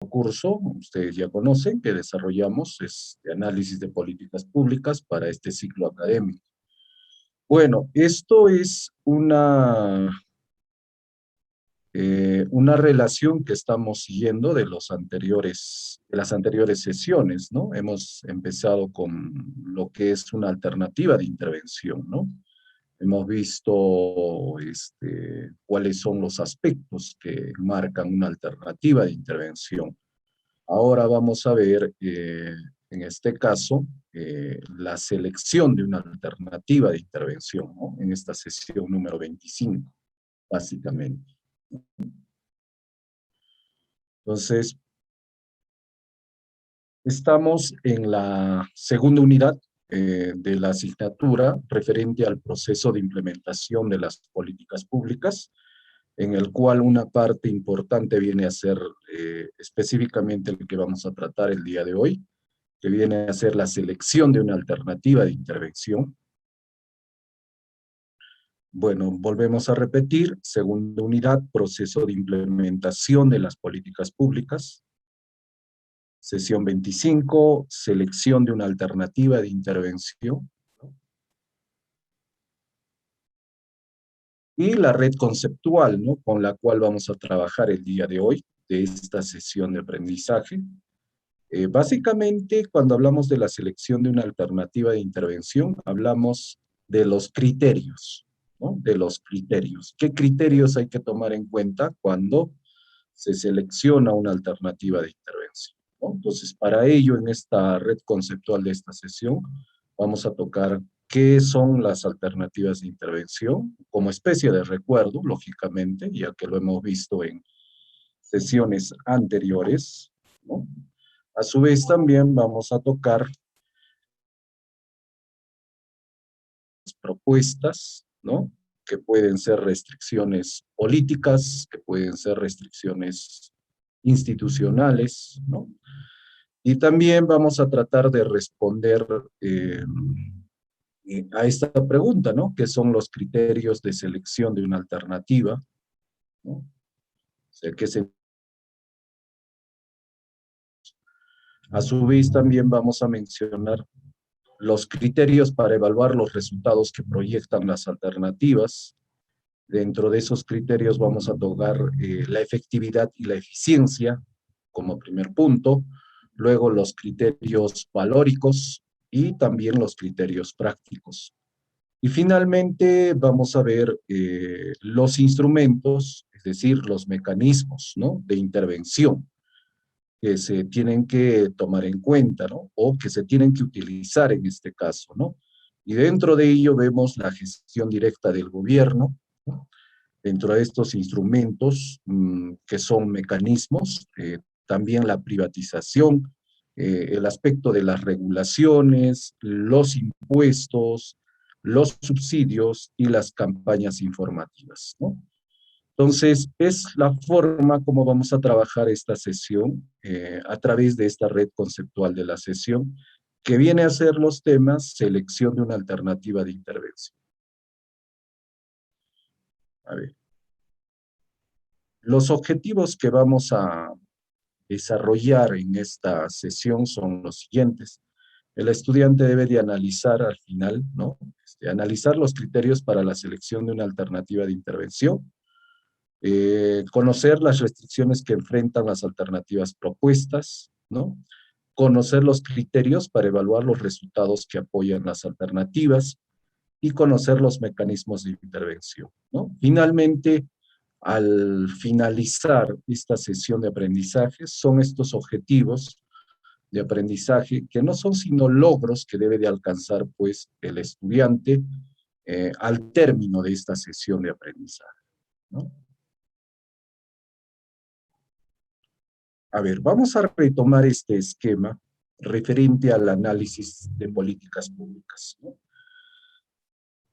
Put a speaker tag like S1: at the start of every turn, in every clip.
S1: curso, ustedes ya conocen, que desarrollamos de análisis de políticas públicas para este ciclo académico. Bueno, esto es una relación que estamos siguiendo de las anteriores sesiones, ¿no? Hemos empezado con lo que es una alternativa de intervención, ¿no? Hemos visto cuáles son los aspectos que marcan una alternativa de intervención. Ahora vamos a ver, en este caso, la selección de una alternativa de intervención, ¿no? En esta sesión número 25, básicamente. Entonces, estamos en la segunda unidad de la asignatura referente al proceso de implementación de las políticas públicas, en el cual una parte importante viene a ser específicamente el que vamos a tratar el día de hoy, que viene a ser la selección de una alternativa de intervención. Bueno, volvemos a repetir, segunda unidad, proceso de implementación de las políticas públicas. Sesión 25, selección de una alternativa de intervención. Y la red conceptual, ¿no? Con la cual vamos a trabajar el día de hoy, de esta sesión de aprendizaje. Básicamente, cuando hablamos de la selección de una alternativa de intervención, hablamos de los criterios, ¿no? De los criterios. ¿Qué criterios hay que tomar en cuenta cuando se selecciona una alternativa de intervención, ¿no? Entonces, para ello, en esta red conceptual de esta sesión, vamos a tocar qué son las alternativas de intervención, como especie de recuerdo, lógicamente, ya que lo hemos visto en sesiones anteriores, ¿no? A su vez, también vamos a tocar las propuestas, ¿no? Que pueden ser restricciones políticas, que pueden ser restricciones institucionales, ¿no? Y también vamos a tratar de responder a esta pregunta, ¿no? ¿Qué son los criterios de selección de una alternativa? ¿No? O sea, a su vez, también vamos a mencionar los criterios para evaluar los resultados que proyectan las alternativas. Dentro de esos criterios vamos a tocar la efectividad y la eficiencia como primer punto, luego los criterios valóricos y también los criterios prácticos. Y finalmente vamos a ver los instrumentos, es decir, los mecanismos, ¿no? De intervención que se tienen que tomar en cuenta, ¿no? O que se tienen que utilizar en este caso, ¿no? Y dentro de ello vemos la gestión directa del gobierno, ¿no? Dentro de estos instrumentos, que son mecanismos, también la privatización, el aspecto de las regulaciones, los impuestos, los subsidios y las campañas informativas, ¿no? Entonces, es la forma como vamos a trabajar esta sesión a través de esta red conceptual de la sesión, que viene a ser los temas selección de una alternativa de intervención. A ver. Los objetivos que vamos a desarrollar en esta sesión son los siguientes. El estudiante debe de analizar al final, ¿no? Analizar los criterios para la selección de una alternativa de intervención, conocer las restricciones que enfrentan las alternativas propuestas, ¿no? Conocer los criterios para evaluar los resultados que apoyan las alternativas y conocer los mecanismos de intervención, ¿no? Finalmente, al finalizar esta sesión de aprendizaje, son estos objetivos de aprendizaje que no son sino logros que debe de alcanzar pues el estudiante al término de esta sesión de aprendizaje, ¿no? A ver, vamos a retomar este esquema referente al análisis de políticas públicas, ¿no?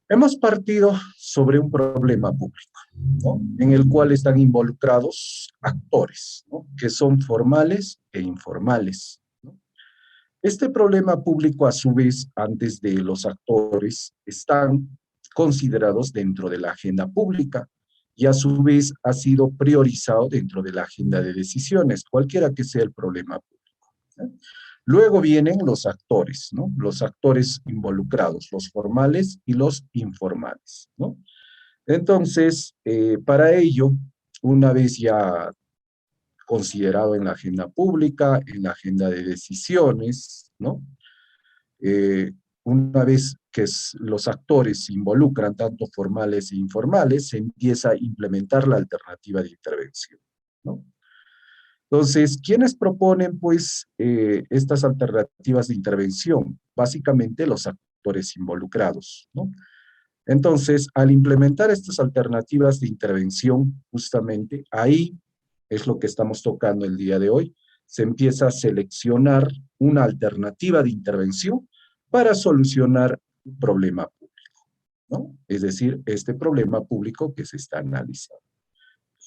S1: Hemos partido sobre un problema público, ¿no? En el cual están involucrados actores, ¿no? Que son formales e informales, ¿no? Este problema público, a su vez, antes de los actores, están considerados dentro de la agenda pública y a su vez ha sido priorizado dentro de la agenda de decisiones, cualquiera que sea el problema público, ¿no? Luego vienen los actores, ¿no? Los actores involucrados, los formales y los informales, ¿no? Entonces, para ello, una vez ya considerado en la agenda pública, en la agenda de decisiones, ¿no? Eh, una vez que los actores se involucran, tanto formales e informales, se empieza a implementar la alternativa de intervención, ¿no? Entonces, ¿quiénes proponen, pues, estas alternativas de intervención? Básicamente los actores involucrados, ¿no? Entonces, al implementar estas alternativas de intervención, justamente ahí es lo que estamos tocando el día de hoy, se empieza a seleccionar una alternativa de intervención para solucionar un problema público, ¿no? Es decir, este problema público que se está analizando.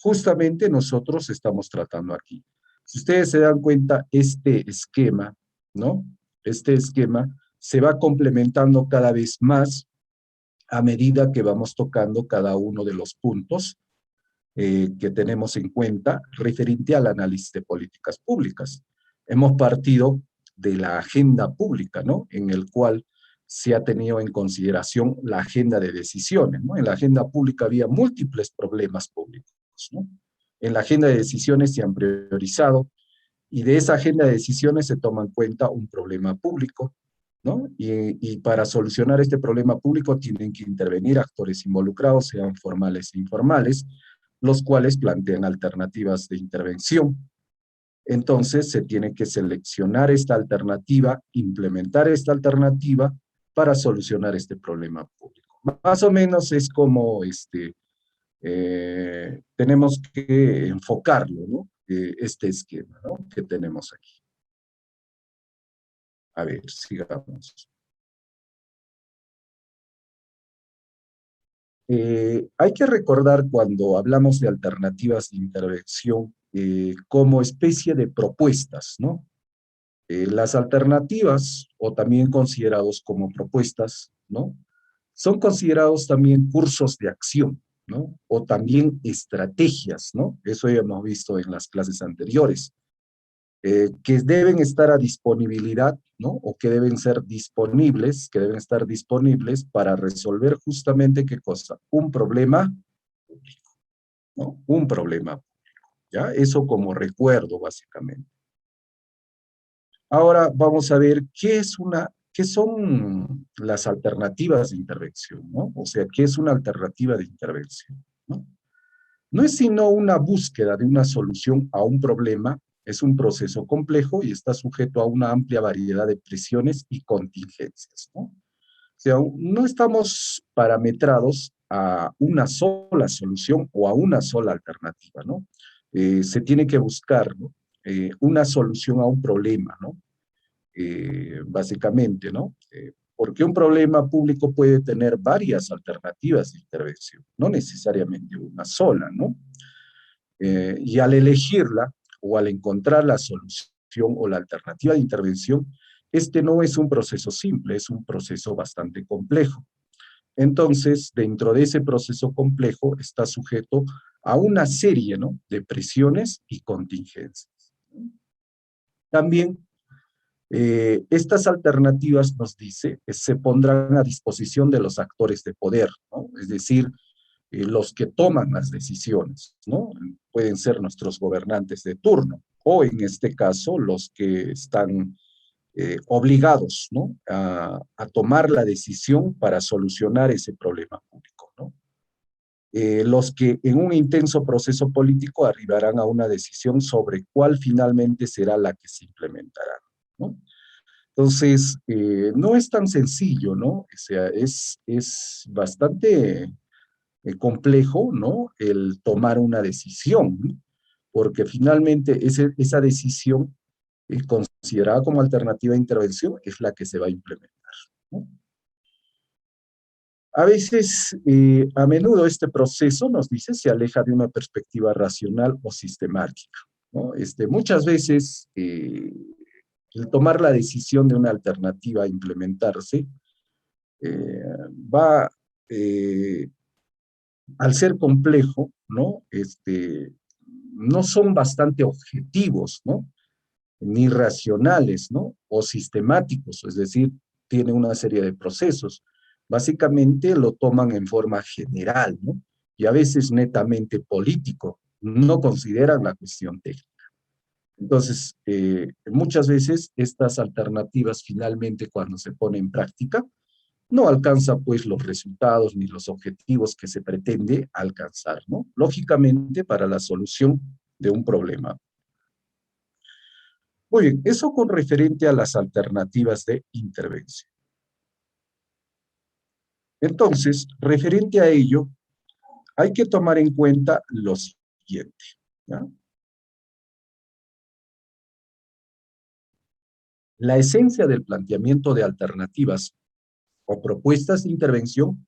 S1: Justamente nosotros estamos tratando aquí. Si ustedes se dan cuenta, este esquema, ¿no? Este esquema se va complementando cada vez más a medida que vamos tocando cada uno de los puntos que tenemos en cuenta referente al análisis de políticas públicas. Hemos partido de la agenda pública, ¿no? En el cual se ha tenido en consideración la agenda de decisiones, ¿no? En la agenda pública había múltiples problemas públicos, ¿no? En la agenda de decisiones se han priorizado y de esa agenda de decisiones se toma en cuenta un problema público, ¿no? Y para solucionar este problema público tienen que intervenir actores involucrados, sean formales e informales, los cuales plantean alternativas de intervención. Entonces se tiene que seleccionar esta alternativa, implementar esta alternativa para solucionar este problema público. Más o menos es como tenemos que enfocarlo, ¿no? Este esquema, ¿no? Que tenemos aquí. A ver, sigamos. Hay que recordar cuando hablamos de alternativas de intervención como especie de propuestas, ¿no? Las alternativas, o también considerados como propuestas, ¿no? Son considerados también cursos de acción, ¿no? O también estrategias, ¿no? Eso ya hemos visto en las clases anteriores. Que deben estar a disponibilidad, ¿no? O que deben ser disponibles, que deben estar disponibles para resolver justamente, ¿qué cosa? Un problema público, ¿no? Un problema público, ¿ya? Eso como recuerdo, básicamente. Ahora vamos a ver qué son las alternativas de intervención, ¿no? O sea, ¿qué es una alternativa de intervención, ¿no? No es sino una búsqueda de una solución a un problema, es un proceso complejo y está sujeto a una amplia variedad de presiones y contingencias, ¿no? O sea, no estamos parametrados a una sola solución o a una sola alternativa, ¿no? Se tiene que buscar, ¿no? Una solución a un problema, ¿no? Básicamente, ¿no? Porque un problema público puede tener varias alternativas de intervención, no necesariamente una sola, ¿no? Y al elegirla o al encontrar la solución o la alternativa de intervención, este no es un proceso simple, es un proceso bastante complejo. Entonces, dentro de ese proceso complejo está sujeto a una serie, ¿no? De presiones y contingencias. También estas alternativas, nos dice, se pondrán a disposición de los actores de poder, ¿no? Es decir, los que toman las decisiones, ¿no? Pueden ser nuestros gobernantes de turno, o en este caso, los que están obligados, ¿no? A tomar la decisión para solucionar ese problema público, ¿no? Los que en un intenso proceso político arribarán a una decisión sobre cuál finalmente será la que se implementará, ¿no? Entonces, no es tan sencillo, ¿no? O sea, es bastante complejo, ¿no? El tomar una decisión, ¿no? Porque finalmente esa decisión considerada como alternativa de intervención es la que se va a implementar, ¿no? A veces, a menudo este proceso, nos dice, se aleja de una perspectiva racional o sistemática, ¿no? Muchas veces, el tomar la decisión de una alternativa a implementarse va, al ser complejo, ¿no? No son bastante objetivos, ¿no? Ni racionales, ¿no? O sistemáticos, es decir, tiene una serie de procesos. Básicamente lo toman en forma general, ¿no? Y a veces netamente político, no consideran la cuestión técnica. Entonces, muchas veces estas alternativas finalmente cuando se ponen en práctica, no alcanza pues los resultados ni los objetivos que se pretende alcanzar, ¿no? Lógicamente para la solución de un problema. Muy bien, eso con referente a las alternativas de intervención. Entonces, referente a ello, hay que tomar en cuenta lo siguiente, ¿ya? La esencia del planteamiento de alternativas o propuestas de intervención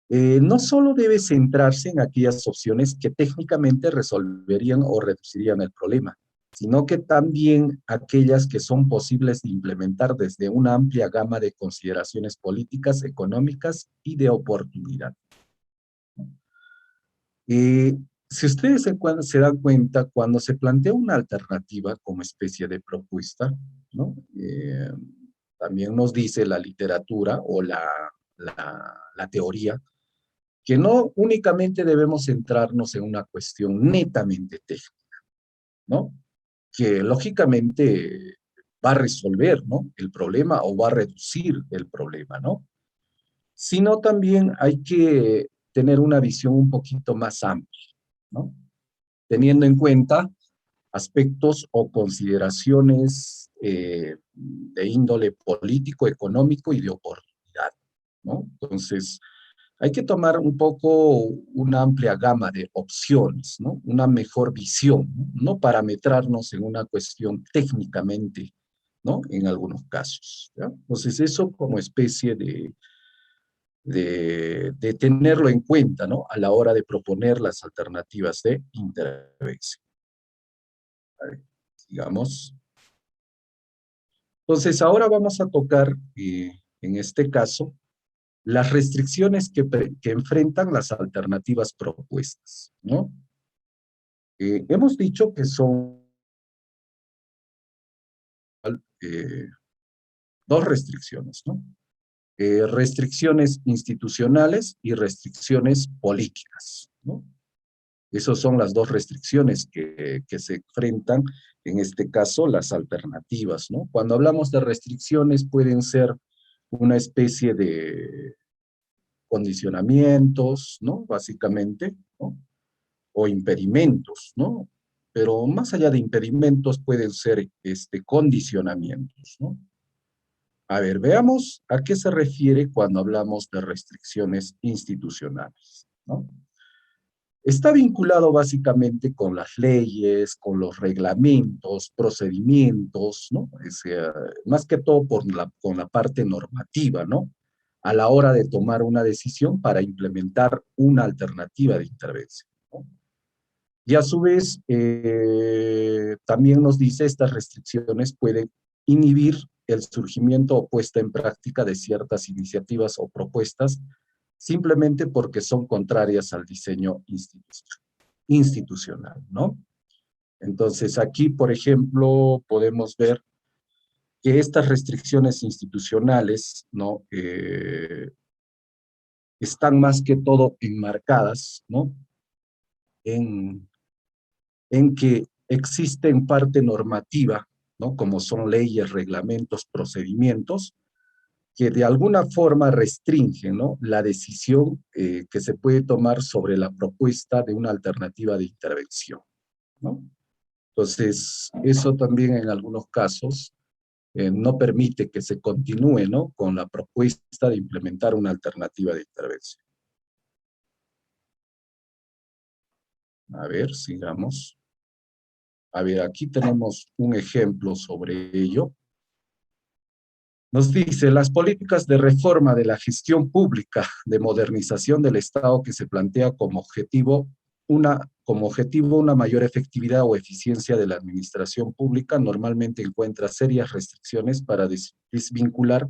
S1: no solo debe centrarse en aquellas opciones que técnicamente resolverían o reducirían el problema, sino que también aquellas que son posibles de implementar desde una amplia gama de consideraciones políticas, económicas y de oportunidad. Eh, si ustedes se dan cuenta, cuando se plantea una alternativa como especie de propuesta, ¿no? También nos dice la literatura o la teoría, que no únicamente debemos centrarnos en una cuestión netamente técnica, ¿no? Que lógicamente va a resolver, ¿no? El problema o va a reducir el problema, ¿no? Sino también hay que tener una visión un poquito más amplia, ¿no? Teniendo en cuenta aspectos o consideraciones de índole político, económico y de oportunidad, ¿no? Entonces, hay que tomar un poco una amplia gama de opciones, ¿no? Una mejor visión, ¿no? No parametrarnos en una cuestión técnicamente, ¿no? En algunos casos, ¿ya? Entonces, eso como especie de tenerlo en cuenta, ¿no? A la hora de proponer las alternativas de intervención. A ver, sigamos. Entonces, ahora vamos a tocar, en este caso, las restricciones que enfrentan las alternativas propuestas, ¿no? Hemos dicho que son eh, dos restricciones, ¿no? Restricciones institucionales y restricciones políticas, ¿no? Esas son las dos restricciones que se enfrentan, en este caso, las alternativas, ¿no? Cuando hablamos de restricciones pueden ser una especie de condicionamientos, ¿no? Básicamente, ¿no? O impedimentos, ¿no? Pero más allá de impedimentos pueden ser condicionamientos, ¿no? A ver, veamos a qué se refiere cuando hablamos de restricciones institucionales, ¿no? Está vinculado básicamente con las leyes, con los reglamentos, procedimientos, ¿no? Más que todo con la parte normativa, ¿no? A la hora de tomar una decisión para implementar una alternativa de intervención, ¿no? Y a su vez, también nos dice estas restricciones pueden inhibir el surgimiento o puesta en práctica de ciertas iniciativas o propuestas simplemente porque son contrarias al diseño institucional, ¿no? Entonces aquí, por ejemplo, podemos ver que estas restricciones institucionales, ¿no? Están más que todo enmarcadas, ¿no? En, en que existe en parte normativa, ¿no? Como son leyes, reglamentos, procedimientos, que de alguna forma restringen, ¿no? La decisión que se puede tomar sobre la propuesta de una alternativa de intervención, ¿no? Entonces, eso también en algunos casos no permite que se continúe, ¿no? Con la propuesta de implementar una alternativa de intervención. A ver, sigamos. A ver, aquí tenemos un ejemplo sobre ello. Nos dice, las políticas de reforma de la gestión pública de modernización del Estado que se plantea como objetivo una mayor efectividad o eficiencia de la administración pública normalmente encuentra serias restricciones para desvincular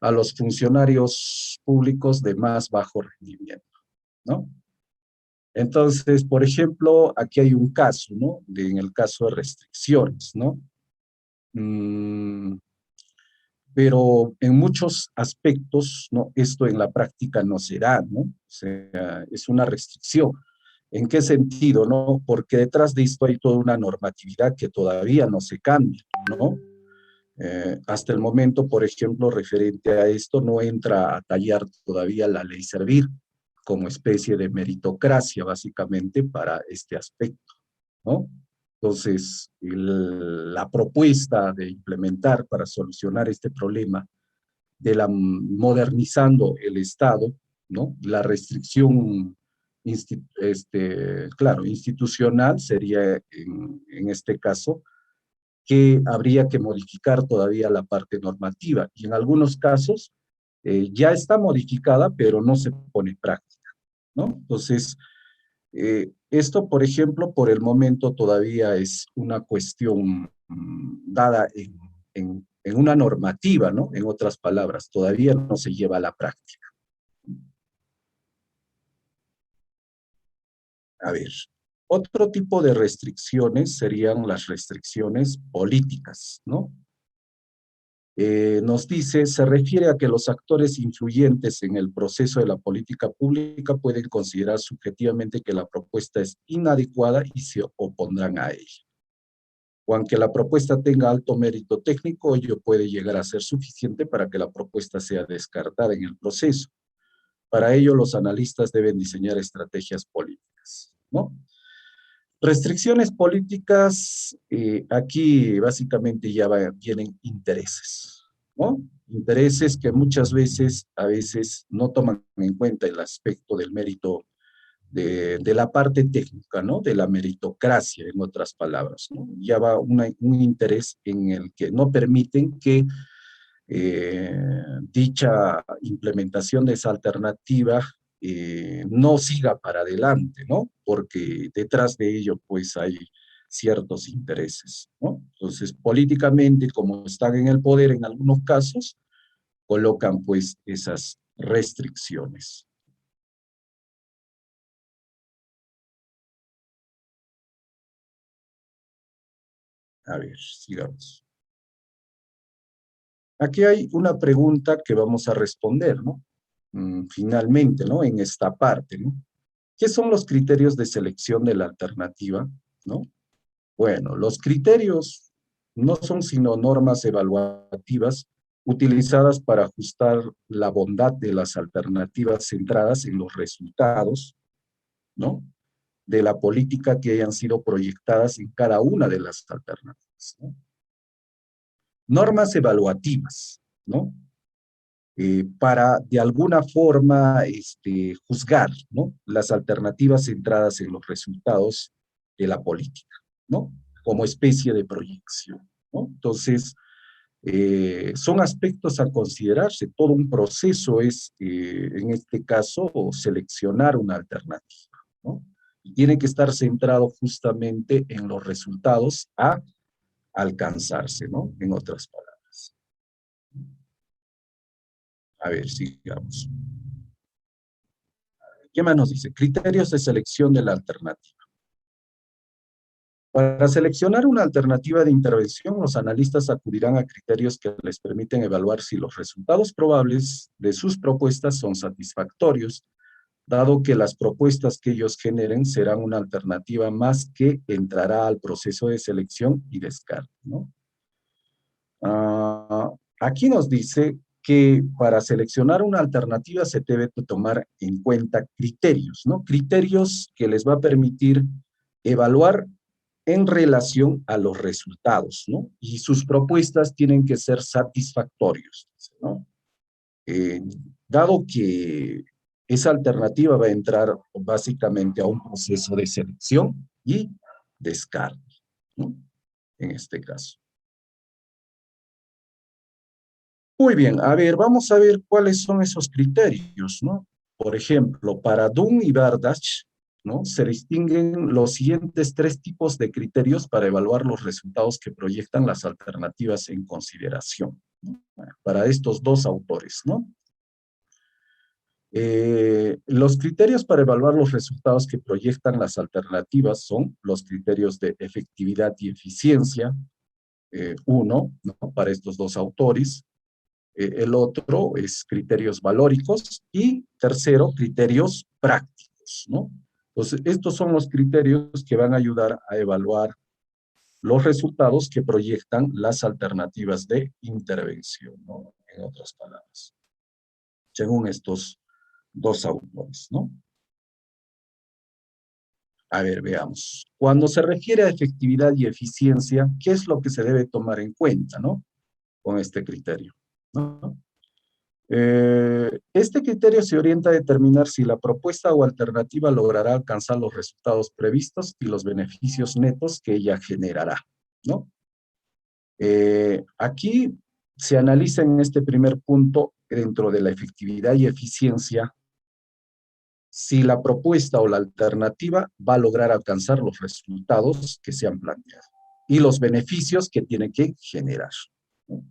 S1: a los funcionarios públicos de más bajo rendimiento, ¿no? Entonces, por ejemplo, aquí hay un caso, ¿no? En el caso de restricciones, ¿no? Mm, pero en muchos aspectos, ¿no? Esto en la práctica no será, ¿no? O sea, es una restricción. ¿En qué sentido, no? Porque detrás de esto hay toda una normatividad que todavía no se cambia, ¿no? Hasta el momento, por ejemplo, referente a esto, no entra a tallar todavía la ley Servir como especie de meritocracia, básicamente, para este aspecto, ¿no? Entonces, la propuesta de implementar para solucionar este problema de la modernizando el Estado, ¿no? La restricción, claro, institucional sería en este caso que habría que modificar todavía la parte normativa y en algunos casos ya está modificada, pero no se pone en práctica, ¿no? Entonces, esto, por ejemplo, por el momento todavía es una cuestión dada en una normativa, ¿no? En otras palabras, todavía no se lleva a la práctica. A ver, otro tipo de restricciones serían las restricciones políticas, ¿no? Nos dice, se refiere a que los actores influyentes en el proceso de la política pública pueden considerar subjetivamente que la propuesta es inadecuada y se opondrán a ella. O aunque la propuesta tenga alto mérito técnico, ello puede llegar a ser suficiente para que la propuesta sea descartada en el proceso. Para ello, los analistas deben diseñar estrategias políticas, ¿no? Restricciones políticas, aquí básicamente ya vienen intereses, ¿no? Intereses que muchas veces, a veces, no toman en cuenta el aspecto del mérito de la parte técnica, ¿no? De la meritocracia, en otras palabras, ¿no? Ya va un interés en el que no permiten que dicha implementación de esa alternativa no siga para adelante, ¿no? Porque detrás de ello, pues, hay ciertos intereses, ¿no? Entonces, políticamente, como están en el poder en algunos casos, colocan, pues, esas restricciones. A ver, sigamos. Aquí hay una pregunta que vamos a responder, ¿no? Finalmente, ¿no? En esta parte, ¿no? ¿Qué son los criterios de selección de la alternativa, ¿no? Bueno, los criterios no son sino normas evaluativas utilizadas para ajustar la bondad de las alternativas centradas en los resultados, ¿no? De la política que hayan sido proyectadas en cada una de las alternativas, ¿no? Normas evaluativas, ¿no? Para de alguna forma juzgar, ¿no? Las alternativas centradas en los resultados de la política, ¿no? Como especie de proyección, ¿no? Entonces, son aspectos a considerarse. Todo un proceso es, en este caso, seleccionar una alternativa, ¿no? Y tiene que estar centrado justamente en los resultados a alcanzarse, ¿no? En otras palabras. A ver, sigamos. ¿Qué más nos dice? Criterios de selección de la alternativa. Para seleccionar una alternativa de intervención, los analistas acudirán a criterios que les permiten evaluar si los resultados probables de sus propuestas son satisfactorios, dado que las propuestas que ellos generen serán una alternativa más que entrará al proceso de selección y descarte, ¿no? Aquí nos dice que para seleccionar una alternativa se debe tomar en cuenta criterios, ¿no? Criterios que les va a permitir evaluar en relación a los resultados, ¿no? Y sus propuestas tienen que ser satisfactorios, ¿no? Eh, Dado que esa alternativa va a entrar básicamente a un proceso de selección y descarte, ¿no? En este caso. Muy bien, a ver, vamos a ver cuáles son esos criterios, ¿no? Por ejemplo, para Dunn y Bardach, ¿no? Se distinguen los siguientes tres tipos de criterios para evaluar los resultados que proyectan las alternativas en consideración, ¿no? Para estos dos autores, ¿no? Los criterios para evaluar los resultados que proyectan las alternativas son los criterios de efectividad y eficiencia, uno, ¿no? Para estos dos autores. El otro es criterios valóricos y tercero, criterios prácticos, ¿no? Entonces, estos son los criterios que van a ayudar a evaluar los resultados que proyectan las alternativas de intervención, ¿no? En otras palabras, según estos dos autores, ¿no? A ver, veamos. Cuando se refiere a efectividad y eficiencia, ¿qué es lo que se debe tomar en cuenta, ¿no? Con este criterio, ¿no? Este criterio se orienta a determinar si la propuesta o alternativa logrará alcanzar los resultados previstos y los beneficios netos que ella generará, ¿no? Aquí se analiza en este primer punto, dentro de la efectividad y eficiencia, si la propuesta o la alternativa va a lograr alcanzar los resultados que se han planteado y los beneficios que tiene que generar, ¿no?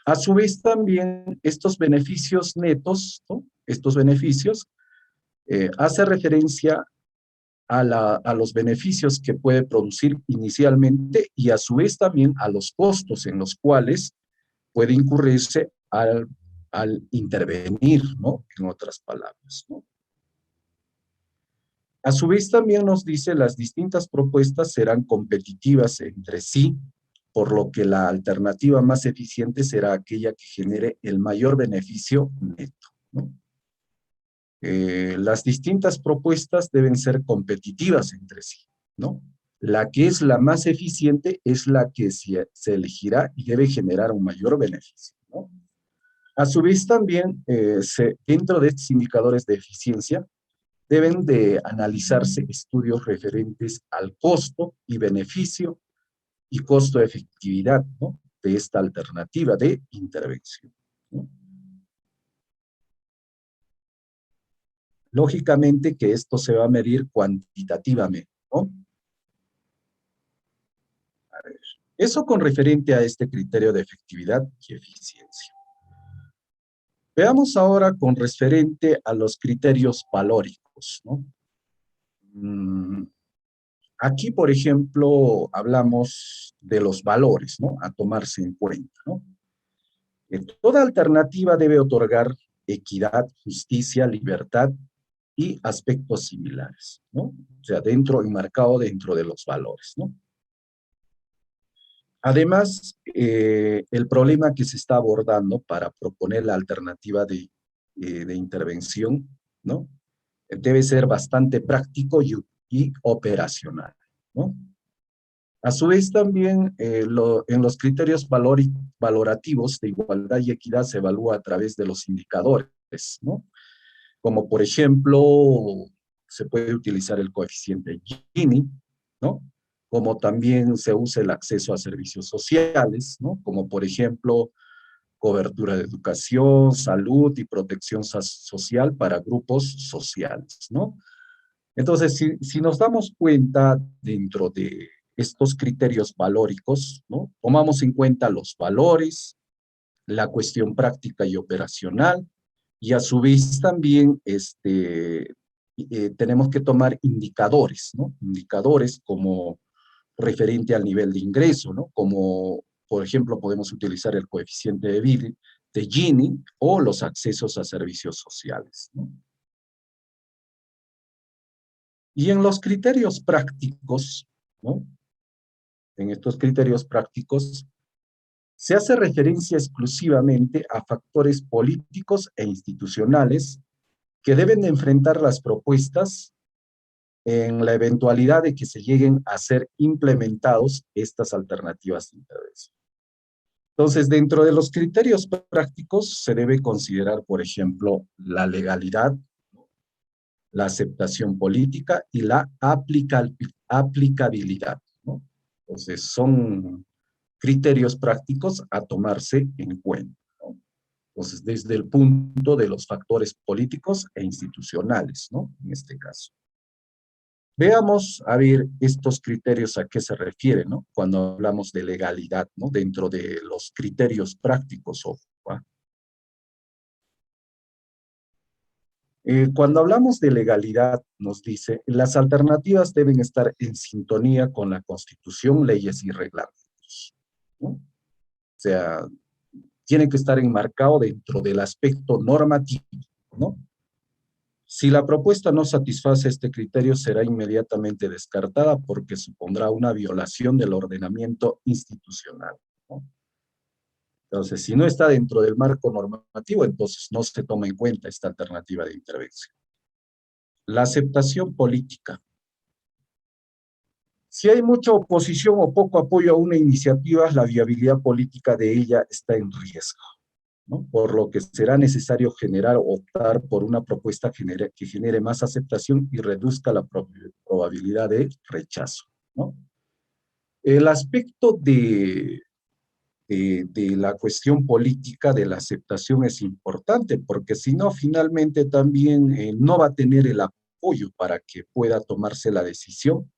S1: A su vez también estos beneficios netos, ¿no? Estos beneficios hace referencia a los beneficios que puede producir inicialmente y a su vez también a los costos en los cuales puede incurrirse al intervenir, ¿no? En otras palabras, ¿no? A su vez también nos dice las distintas propuestas serán competitivas entre sí, por lo que la alternativa más eficiente será aquella que genere el mayor beneficio neto, ¿no? Las distintas propuestas deben ser competitivas entre sí, ¿no? La que es la más eficiente es la que se elegirá y debe generar un mayor beneficio, ¿no? A su vez también, dentro de estos indicadores de eficiencia, deben de analizarse estudios referentes al costo y beneficio y costo-efectividad, ¿no? De esta alternativa de intervención, ¿no? Lógicamente que esto se va a medir cuantitativamente, ¿no? A ver, eso con referente a este criterio de efectividad y eficiencia. Veamos ahora con referente a los criterios valóricos, ¿no? Mm, Aquí, por ejemplo, hablamos de los valores, ¿no? A tomarse en cuenta, ¿no? Toda alternativa debe otorgar equidad, justicia, libertad y aspectos similares, ¿no? O sea, enmarcado dentro de los valores, ¿no? Además, el problema que se está abordando para proponer la alternativa de intervención, ¿no? Debe ser bastante práctico y operacional, ¿no? A su vez también en los criterios valorativos de igualdad y equidad se evalúa a través de los indicadores, ¿no? Como por ejemplo, se puede utilizar el coeficiente Gini, ¿no? Como también se usa el acceso a servicios sociales, ¿no? Como por ejemplo, cobertura de educación, salud y protección social para grupos sociales, ¿no? Entonces, si nos damos cuenta dentro de estos criterios valóricos, ¿no? Tomamos en cuenta los valores, la cuestión práctica y operacional, y a su vez también tenemos que tomar indicadores, ¿no? Indicadores como referente al nivel de ingreso, ¿no? Como, por ejemplo, podemos utilizar el coeficiente de Gini o los accesos a servicios sociales, ¿no? Y en los criterios prácticos, ¿no? En estos criterios prácticos, se hace referencia exclusivamente a factores políticos e institucionales que deben de enfrentar las propuestas en la eventualidad de que se lleguen a ser implementados estas alternativas de intervención. Entonces, dentro de los criterios prácticos se debe considerar, por ejemplo, la legalidad, la aceptación política y la aplicabilidad, ¿no? Entonces, son criterios prácticos a tomarse en cuenta, ¿no? Entonces, desde el punto de los factores políticos e institucionales, ¿no? En este caso. Veamos, a ver, estos criterios a qué se refieren, ¿no? Cuando hablamos de legalidad, ¿no? Dentro de los criterios prácticos, ojo, ¿va? Cuando hablamos de legalidad, nos dice, las alternativas deben estar en sintonía con la Constitución, leyes y reglamentos, ¿no? O sea, tiene que estar enmarcado dentro del aspecto normativo, ¿no? Si la propuesta no satisface este criterio, será inmediatamente descartada porque supondrá una violación del ordenamiento institucional, ¿no? Entonces, si no está dentro del marco normativo, entonces no se toma en cuenta esta alternativa de intervención. La aceptación política. Si hay mucha oposición o poco apoyo a una iniciativa, la viabilidad política de ella está en riesgo, ¿no? Por lo que será necesario generar o optar por una propuesta que genere más aceptación y reduzca la probabilidad de rechazo, ¿no? El aspecto de la cuestión política de la aceptación es importante, porque si no, finalmente también no va a tener el apoyo para que pueda tomarse la decisión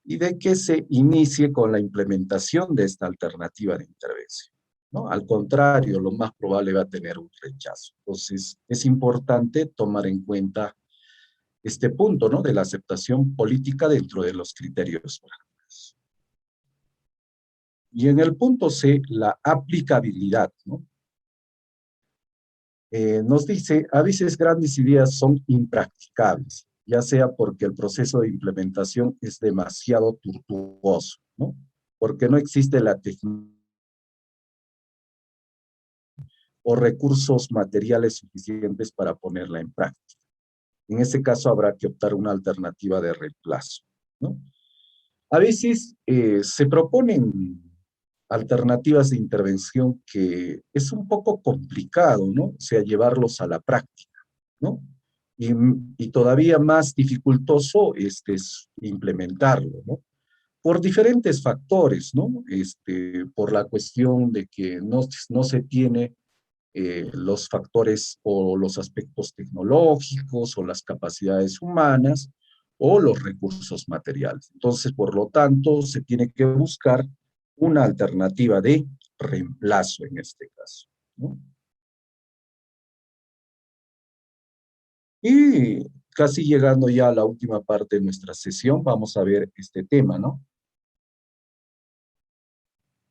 S1: y de que se inicie con la implementación de esta alternativa de intervención, ¿no? Al contrario, lo más probable va a tener un rechazo. Entonces, es importante tomar en cuenta este punto, ¿no? De la aceptación política dentro de los criterios prácticos. Y en el punto C, la aplicabilidad, ¿no? Nos dice, a veces grandes ideas son impracticables, ya sea porque el proceso de implementación es demasiado tortuoso, ¿no? Porque no existe la tecnología o recursos materiales suficientes para ponerla en práctica. En este caso habrá que optar una alternativa de reemplazo, ¿no? A veces se proponen alternativas de intervención que es un poco complicado, ¿no? O sea, llevarlos a la práctica, ¿no? Y, y todavía más dificultoso es implementarlo, ¿no? Por diferentes factores, ¿no? Por la cuestión de que no se tiene los factores o los aspectos tecnológicos o las capacidades humanas o los recursos materiales. Entonces, por lo tanto, se tiene que buscar una alternativa de reemplazo en este caso, ¿no? Y casi llegando ya a la última parte de nuestra sesión, vamos a ver este tema, ¿no?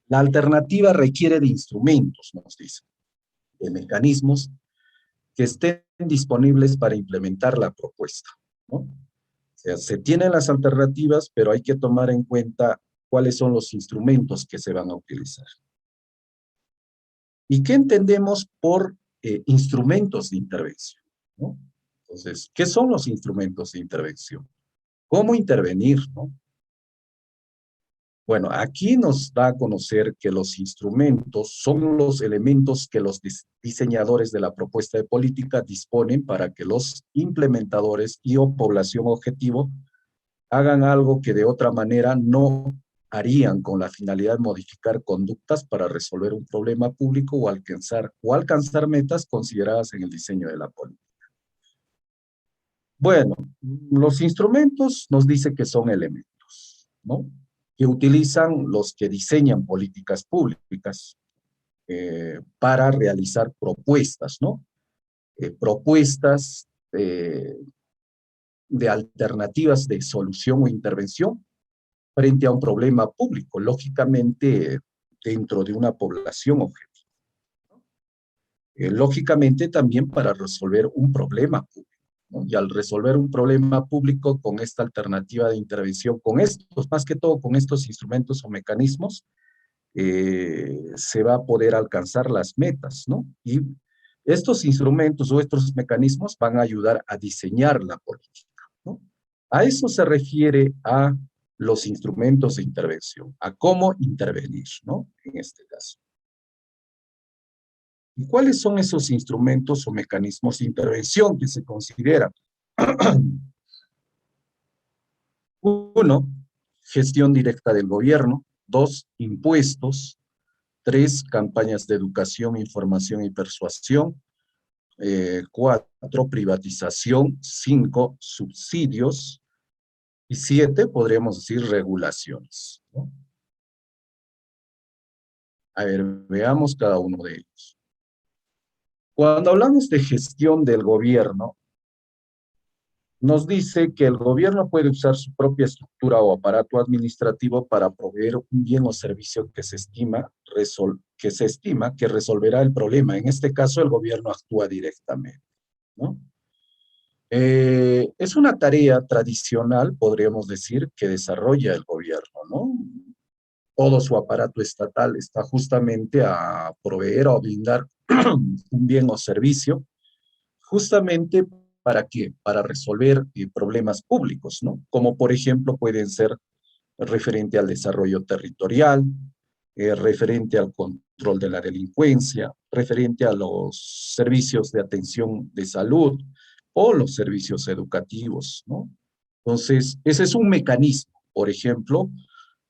S1: La alternativa requiere de instrumentos, nos dice, de mecanismos que estén disponibles para implementar la propuesta, ¿no? O sea, se tienen las alternativas, pero hay que tomar en cuenta cuáles son los instrumentos que se van a utilizar. ¿Y qué entendemos por instrumentos de intervención, ¿no? Entonces, ¿qué son los instrumentos de intervención? ¿Cómo intervenir, no? Bueno, aquí nos da a conocer que los instrumentos son los elementos que los diseñadores de la propuesta de política disponen para que los implementadores y o población objetivo hagan algo que de otra manera no harían con la finalidad de modificar conductas para resolver un problema público o alcanzar metas consideradas en el diseño de la política. Bueno, los instrumentos nos dice que son elementos, ¿no? Que utilizan los que diseñan políticas públicas para realizar propuestas, ¿no? Propuestas de alternativas de solución o intervención frente a un problema público, lógicamente dentro de una población objetiva. Lógicamente también para resolver un problema público, ¿no? Y al resolver un problema público con esta alternativa de intervención, con estos, más que todo con estos instrumentos o mecanismos, se va a poder alcanzar las metas, ¿no? Y estos instrumentos o estos mecanismos van a ayudar a diseñar la política, ¿no? A eso se refiere a los instrumentos de intervención, a cómo intervenir, ¿no? En este caso. ¿Y cuáles son esos instrumentos o mecanismos de intervención que se consideran? Uno, gestión directa del gobierno. Dos, impuestos. Tres, campañas de educación, información y persuasión. Cuatro, privatización. Cinco, subsidios. Y siete, podríamos decir, regulaciones, ¿no? A ver, veamos cada uno de ellos. Cuando hablamos de gestión del gobierno, nos dice que el gobierno puede usar su propia estructura o aparato administrativo para proveer un bien o servicio que se estima que resolverá el problema. En este caso, el gobierno actúa directamente, ¿no? Es una tarea tradicional, podríamos decir, que desarrolla el gobierno, ¿no? Todo su aparato estatal está justamente a proveer o brindar un bien o servicio, justamente ¿para qué? Para resolver problemas públicos, ¿no? Como por ejemplo pueden ser referente al desarrollo territorial, referente al control de la delincuencia, referente a los servicios de atención de salud o los servicios educativos, ¿no? Entonces, ese es un mecanismo, por ejemplo,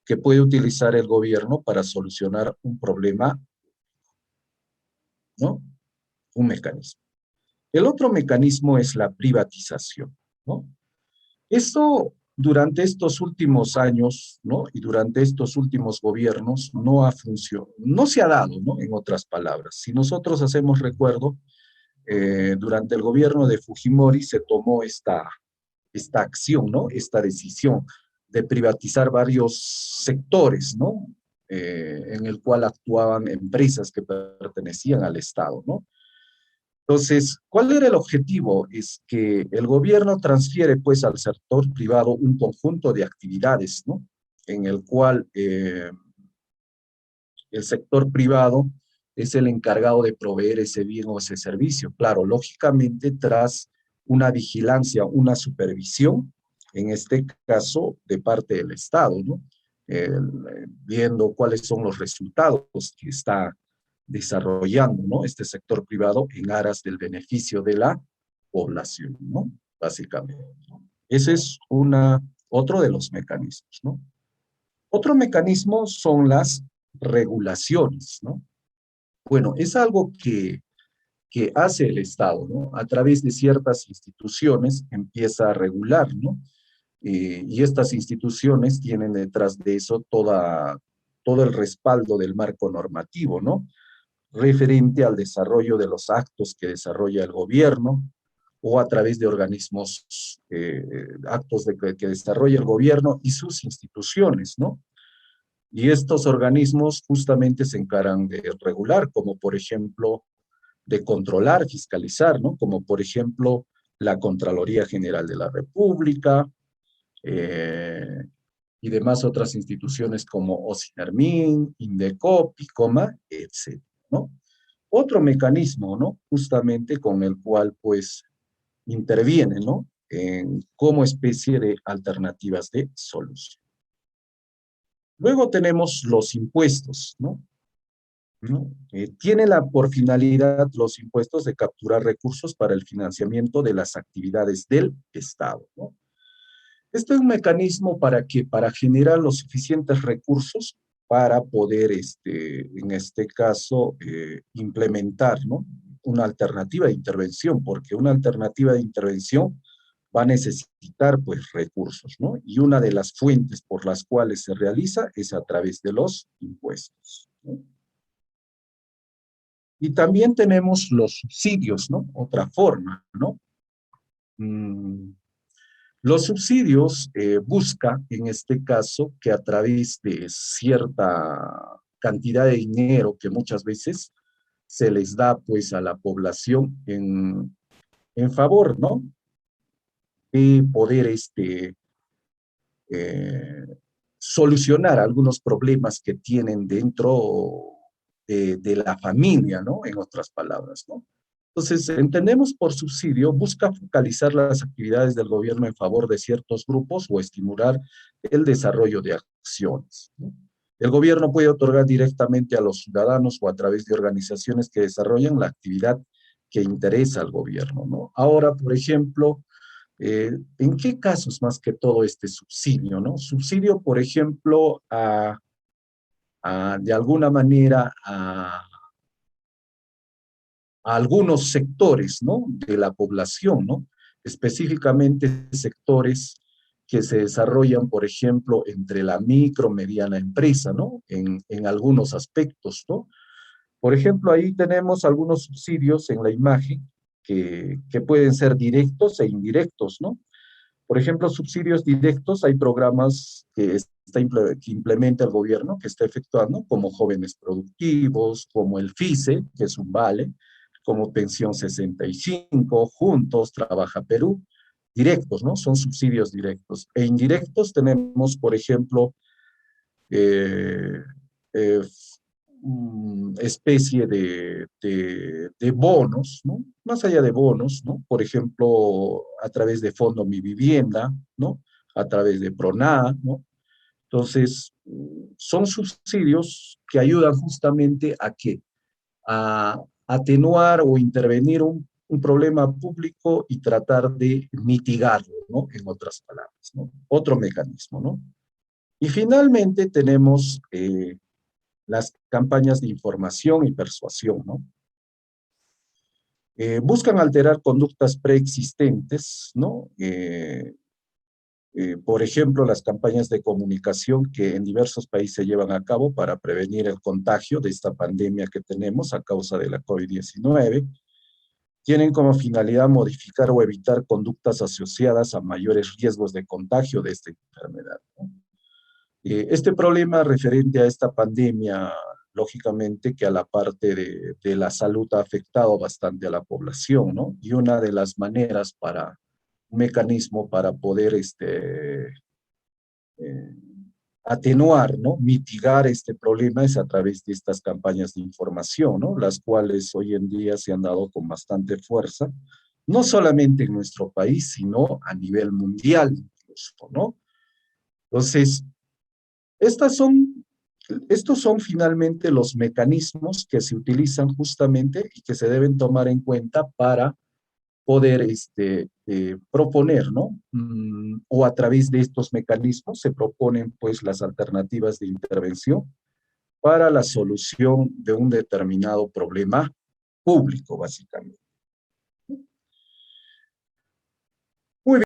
S1: que puede utilizar el gobierno para solucionar un problema, ¿no? Un mecanismo. El otro mecanismo es la privatización, ¿no? Esto durante estos últimos años, ¿no? Y durante estos últimos gobiernos no ha funcionado, no se ha dado, ¿no? En otras palabras, si nosotros hacemos recuerdo, durante el gobierno de Fujimori se tomó esta acción, ¿no? Esta decisión de privatizar varios sectores, ¿no? En el cual actuaban empresas que pertenecían al Estado, ¿no? Entonces, ¿cuál era el objetivo? Es que el gobierno transfiere pues al sector privado un conjunto de actividades, ¿no? En el cual el sector privado es el encargado de proveer ese bien o ese servicio. Claro, lógicamente tras una vigilancia, una supervisión, en este caso de parte del Estado, ¿no? Viendo cuáles son los resultados que está desarrollando, ¿no? Este sector privado en aras del beneficio de la población, ¿no? Básicamente, ¿no? Ese es otro de los mecanismos, ¿no? Otro mecanismo son las regulaciones, ¿no? Bueno, es algo que hace el Estado, ¿no? A través de ciertas instituciones empieza a regular, ¿no? Y estas instituciones tienen detrás de eso todo el respaldo del marco normativo, ¿no? Referente al desarrollo de los actos que desarrolla el gobierno o a través de organismos, actos que desarrolla el gobierno y sus instituciones, ¿no? Y estos organismos justamente se encargan de regular, como por ejemplo de controlar, fiscalizar, ¿no? Como por ejemplo la Contraloría General de la República eh, y demás otras instituciones como OSINARMIN, INDECOP, ICOMA, etc., ¿no? Otro mecanismo, ¿no? Justamente con el cual pues interviene, ¿no? Como especie de alternativas de solución. Luego tenemos los impuestos, ¿no? ¿No? Tiene por finalidad los impuestos de capturar recursos para el financiamiento de las actividades del Estado, ¿no? Este es un mecanismo para generar los suficientes recursos para poder, en este caso, implementar, ¿no? Una alternativa de intervención, porque una alternativa de intervención va a necesitar, pues, recursos, ¿no? Y una de las fuentes por las cuales se realiza es a través de los impuestos, ¿no? Y también tenemos los subsidios, ¿no? Otra forma, ¿no? Mm, los subsidios busca, en este caso, que a través de cierta cantidad de dinero que muchas veces se les da, pues, a la población en favor, ¿no? De poder, eh, solucionar algunos problemas que tienen dentro de la familia, ¿no? En otras palabras, ¿no? Entonces, entendemos por subsidio, busca focalizar las actividades del gobierno en favor de ciertos grupos o estimular el desarrollo de acciones, ¿no? El gobierno puede otorgar directamente a los ciudadanos o a través de organizaciones que desarrollan la actividad que interesa al gobierno, ¿no? Ahora, por ejemplo, ¿en qué casos más que todo este subsidio, no? Subsidio, por ejemplo, de alguna manera a algunos sectores, ¿no? De la población, ¿no? Específicamente sectores que se desarrollan, por ejemplo, entre la micro, mediana empresa, ¿no? En algunos aspectos, ¿no? Por ejemplo, ahí tenemos algunos subsidios en la imagen que pueden ser directos e indirectos, ¿no? Por ejemplo, subsidios directos, hay programas que implementa el gobierno, que está efectuando, como Jóvenes Productivos, como el FICE, que es un vale, como Pensión 65, Juntos, Trabaja Perú, directos, ¿no? Son subsidios directos. E indirectos tenemos, por ejemplo, eh, eh, especie de bonos, ¿no? Más allá de bonos, ¿no? Por ejemplo, a través de Fondo Mi Vivienda, ¿no? A través de PRONA, ¿no? Entonces, son subsidios que ayudan justamente a que a atenuar o intervenir un problema público y tratar de mitigarlo, ¿no? En otras palabras, ¿no? Otro mecanismo, ¿no? Y finalmente tenemos las campañas de información y persuasión, ¿no? Buscan alterar conductas preexistentes, ¿no? Por ejemplo, las campañas de comunicación que en diversos países se llevan a cabo para prevenir el contagio de esta pandemia que tenemos a causa de la COVID-19, tienen como finalidad modificar o evitar conductas asociadas a mayores riesgos de contagio de esta enfermedad, ¿no? Este problema referente a esta pandemia, lógicamente que a la parte de la salud ha afectado bastante a la población, ¿no? Y una de las maneras para, un mecanismo para poder eh, atenuar, ¿no? Mitigar este problema es a través de estas campañas de información, ¿no? Las cuales hoy en día se han dado con bastante fuerza, no solamente en nuestro país, sino a nivel mundial incluso, ¿no? Entonces, estas son, estos son finalmente los mecanismos que se utilizan justamente y que se deben tomar en cuenta para poder proponer, ¿no? O a través de estos mecanismos se proponen pues las alternativas de intervención para la solución de un determinado problema público, básicamente.